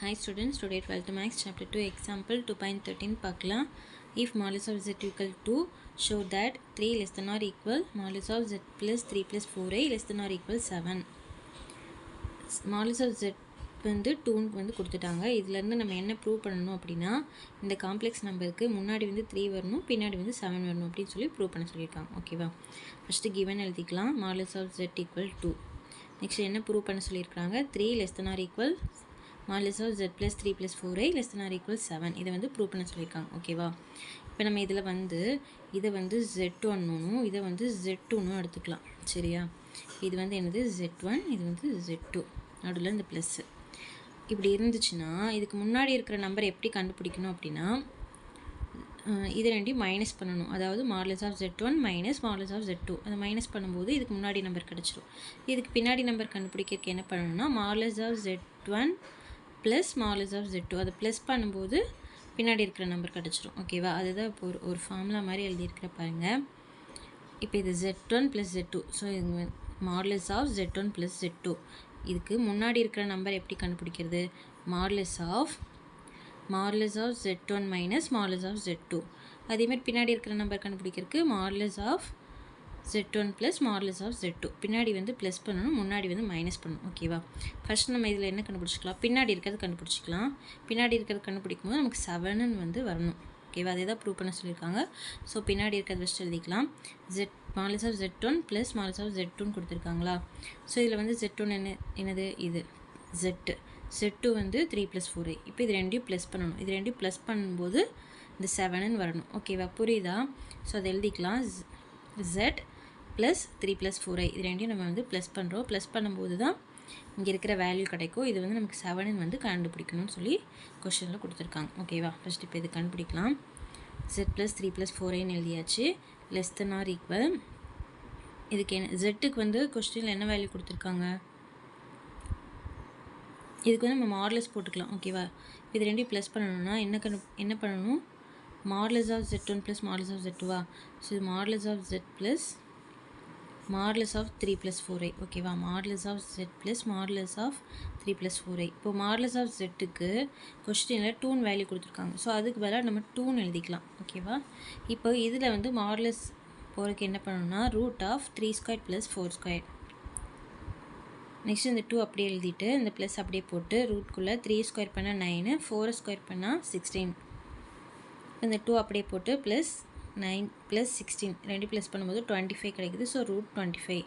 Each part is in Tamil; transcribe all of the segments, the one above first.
Hi students, today 12th Maths chapter 2 example 2.13 பார்க்கலாம். If modulus of z equal to, show that 3 less than or equal modulus of z plus 3 plus 4i less than or equal 7. modulus of z வந்து 2 வந்து கொடுத்துட்டாங்க. இதிலேருந்து நம்ம என்ன ப்ரூவ் பண்ணணும் அப்படின்னா, இந்த காம்ப்ளெக்ஸ் நம்பருக்கு முன்னாடி வந்து 3 வரணும், பின்னாடி வந்து 7 வரணும் அப்படின்னு சொல்லி ப்ரூவ் பண்ண சொல்லியிருக்காங்க. ஓகேவா? ஃபஸ்ட்டு கிவன் எழுதிக்கலாம். modulus of z equal to. Next என்ன ப்ரூவ் பண்ண சொல்லியிருக்காங்க? 3 less than or equal modulus of z plus 3 plus 4i less than or equal 7. இதை வந்து ப்ரூவ் பண்ண சொல்லியிருக்காங்க. ஓகேவா? இப்போ நம்ம இதில் வந்து இதை வந்து z1னும் இதை வந்து z2னும் எடுத்துக்கலாம். சரியா? இது வந்து என்னது z1, இது வந்து z2, நடுவில் இந்த ப்ளஸ்ஸு. இப்படி இருந்துச்சுன்னா இதுக்கு முன்னாடி இருக்கிற நம்பர் எப்படி கண்டுபிடிக்கணும் அப்படின்னா, இது ரெண்டையும் மைனஸ் பண்ணணும். அதாவது modulus of z1 minus modulus of z2. அதை மைனஸ் பண்ணும்போது இதுக்கு முன்னாடி நம்பர் கிடச்சிரும். இதுக்கு பின்னாடி நம்பர் கண்டுபிடிக்கிறதுக்கு என்ன பண்ணணும்னா, modulus of z1 plus modulus of z2. அதை ப்ளஸ் பண்ணும்போது பின்னாடி இருக்கிற நம்பர் கிடச்சிரும். ஓகேவா? அதுதான் இப்போ ஒரு ஃபார்முலா மாதிரி எழுதியிருக்கிற பாருங்கள். இப்போ இது z1 ப்ளஸ் z2. ஸோ இது modulus of z1 plus z2. இதுக்கு முன்னாடி இருக்கிற நம்பர் எப்படி கண்டுபிடிக்கிறது? modulus of z1 minus modulus of z2. அதேமாதிரி பின்னாடி இருக்கிற நம்பர் கண்டுபிடிக்கிறதுக்கு modulus of z1 plus modulus of z2. பின்னாடி வந்து ப்ளஸ் பண்ணணும், முன்னாடி வந்து மைனஸ் பண்ணணும். ஓகேவா? ஃபஸ்ட் நம்ம இதில் என்ன கண்டுபிடிச்சிக்கலாம்? பின்னாடி இருக்கிறது கண்டுபிடிச்சிக்கலாம். பின்னாடி இருக்கிறது கண்டுபிடிக்கும் போது நமக்கு 7ன்னு வந்து வரணும். ஓகேவா? அதே தான் ப்ரூவ் பண்ண சொல்லியிருக்காங்க. ஸோ பின்னாடி இருக்கிறது ஃபஸ்ட் எழுதிக்கலாம். modulus of z1 plus modulus of z2ன்னு கொடுத்துருக்காங்களா? ஸோ இதில் வந்து z1 என்னது? இது z2 வந்து 3 ப்ளஸ் 4i. இப்போ இது ரெண்டையும் ப்ளஸ் பண்ணணும். இது ரெண்டையும் ப்ளஸ் பண்ணும்போது இந்த 7ன்னு வரணும். ஓகேவா? புரியுதா? ஸோ அதை எழுதிக்கலாம். z plus 3 plus 4i. இது ரெண்டையும் நம்ம வந்து ப்ளஸ் பண்ணுறோம். ப்ளஸ் பண்ணும்போது தான் இங்கே இருக்கிற வேல்யூ கிடைக்கும். இது வந்து நமக்கு 7ன்னு வந்து கண்டுபிடிக்கணும்னு சொல்லி கொஷனில் கொடுத்துருக்காங்க. ஓகேவா? ஃபஸ்ட் இப்போ இது கண்டுபிடிக்கலாம். z ப்ளஸ் 3 ப்ளஸ் 4iன்னு எழுதியாச்சு. லெஸ் தென் ஆர் ஈக்குவல், இதுக்கு என்ன ஜெட்டுக்கு வந்து கொஸ்டினில் என்ன வேல்யூ கொடுத்துருக்காங்க? இதுக்கு வந்து நம்ம மாடுலஸ் போட்டுக்கலாம். ஓகேவா? இது ரெண்டையும் ப்ளஸ் பண்ணணும்னா என்ன பண்ணணும்? modulus of z1 plus modulus of z2வா? ஸோ இது modulus of z plus modulus of 3 plus 4i. ஓகேவா? modulus of z plus modulus of 3 plus 4i. இப்போ modulus of zக்கு கொஸ்டினில் 2ன்னு வேல்யூ கொடுத்துருக்காங்க. ஸோ அதுக்கு பதிலாக நம்ம 2ன்னு எழுதிக்கலாம். ஓகேவா? இப்போ இதில் வந்து மாடுலஸ் போகிறதுக்கு என்ன பண்ணணும்னா, root of 3 square plus 4 square. Next இந்த 2 அப்படியே எழுதிட்டு இந்த ப்ளஸ் அப்படியே போட்டு ரூட்குள்ளே 3 ஸ்கொயர் பண்ணால் 9, 4 ஸ்கொயர் பண்ணால் 16. இந்த 2 அப்படியே போட்டு ப்ளஸ் 9 ப்ளஸ் 16 ரெண்டு ப்ளஸ் பண்ணும்போது 25 கிடைக்குது. So root 25.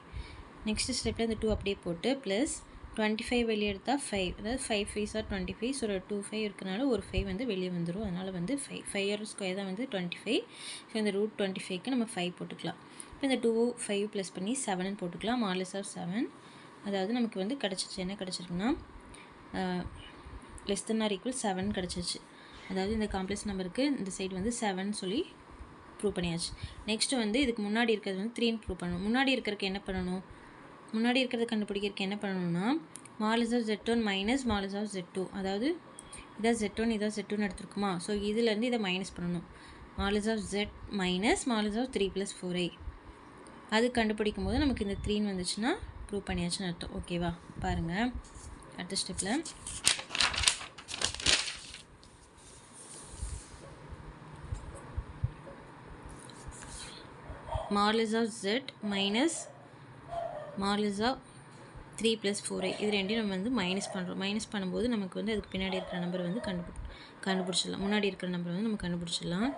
நெக்ஸ்ட் ஸ்டெப்பில் இந்த 2 அப்படியே போட்டு ப்ளஸ் 25 வெளியே எடுத்தால் 5, அதாவது 5 5s are 25. ஸோ 2 5 இருக்கனால ஒரு 5 வந்து வெளியே வந்துடும். அதனால் வந்து 5 ஸ்கொயர் தான் வந்து 25. ஸோ இந்த ரூட் 25க்கு நம்ம 5 போட்டுக்கலாம். இப்போ இந்த 2 5 ப்ளஸ் பண்ணி 7ன்னு போட்டுக்கலாம். modulus of 7, அதாவது நமக்கு வந்து கிடச்சிச்சு. என்ன கிடச்சிருக்குன்னா, லெஸ் தென் ஆர் ஈக்குவல் 7 கிடச்சிச்சு. அதாவது இந்த காம்ப்ளெக்ஸ் நம்பருக்கு இந்த சைடு வந்து 7 சொல்லி ப்ரூவ் பண்ணியாச்சு. நெக்ஸ்ட்டு வந்து இதுக்கு முன்னாடி இருக்கிறது வந்து 3ன்னு ப்ரூவ் பண்ணணும். முன்னாடி இருக்கிறதுக்கு என்ன பண்ணணும்? முன்னாடி இருக்கிறத கண்டுபிடிக்கிறதுக்கு என்ன பண்ணணும்னா, modulus of z1 minus modulus of z2. அதாவது இதான் z1, இதான் z2ன்னு எடுத்துருக்குமா? ஸோ இதுலேருந்து இதை மைனஸ் பண்ணணும். modulus of z minus modulus of 3 plus 4i. அது கண்டுபிடிக்கும் போது நமக்கு இந்த 3ன்னு வந்துச்சுன்னா ப்ரூவ் பண்ணியாச்சுன்னு அர்த்தம். ஓகேவா? பாருங்கள் அடுத்த ஸ்டெப்பில் modulus of z minus modulus of 3 plus 4i. இது ரெண்டையும் நம்ம வந்து மைனஸ் பண்ணுறோம். மைனஸ் பண்ணும்போது நமக்கு வந்து அதுக்கு பின்னாடி இருக்கிற நம்பர் வந்து கண்டுபிடிச்சிடலாம். முன்னாடி இருக்கிற நம்பர் வந்து நம்ம கண்டுபிடிச்சிடலாம்.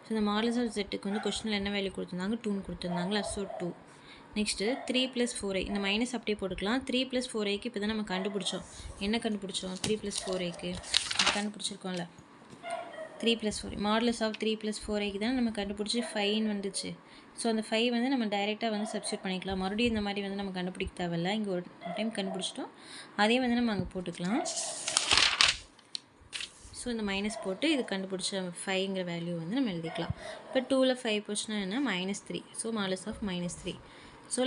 ஸோ இந்த modulus of zக்கு வந்து கொஸ்டினில் என்ன வேல்யூ கொடுத்துருந்தாங்க? 2ன்னு கொடுத்துருந்தாங்களா? ஸோ 2. Next 3 plus 4i. இந்த மைனஸ் அப்படியே போட்டுக்கலாம். 3 ப்ளஸ் 4iக்கு இப்போ தான் நம்ம கண்டுபிடிச்சோம். என்ன கண்டுபிடிச்சோம்? 3 ப்ளஸ் 4iக்கு கண்டுபிடிச்சிருக்கோம்ல, 3 ப்ளஸ் 4. modulus of 3 ப்ளஸ் 4iக்கு தான் நம்ம கண்டுபிடிச்சி 5ன்னு வந்துச்சு. ஸோ அந்த 5 வந்து நம்ம டைரெக்டாக வந்து சப்ஸ்டியூட் பண்ணிக்கலாம். மறுபடியும் இந்த மாதிரி வந்து நம்ம கண்டுபிடிக்க தேவையில்ல. இங்கே ஒரு டைம் கண்டுபிடிச்சிட்டோம், அதே வந்து நம்ம அங்கே போட்டுக்கலாம். ஸோ இந்த மைனஸ் போட்டு இது கண்டுபிடிச்ச 5ங்கிற வேல்யூ வந்து நம்ம எழுதிக்கலாம். இப்போ 2ல் 5 போச்சுன்னா என்ன? -3. So modulus of -3. ஸோ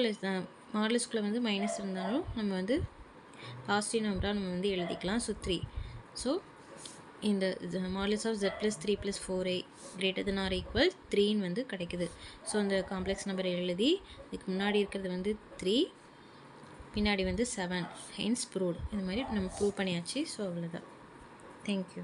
மாடுலஸ்குள்ளே வந்து மைனஸ் இருந்தாலும் நம்ம வந்து பாசிட்டிவ் நம்பராக நம்ம வந்து எழுதிக்கலாம். ஸோ 3. ஸோ இந்த modulus of z plus 3 plus 4i greater than or equal 3ன்னு வந்து கிடைக்குது. ஸோ இந்த காம்ப்ளெக்ஸ் நம்பரை எழுதி இதுக்கு முன்னாடி இருக்கிறது வந்து 3, பின்னாடி வந்து 7, ஹென்ஸ் ப்ரூவ்டு. இந்த மாதிரி நம்ம ப்ரூவ் பண்ணியாச்சு. ஸோ அவ்வளோதான். தேங்க்யூ.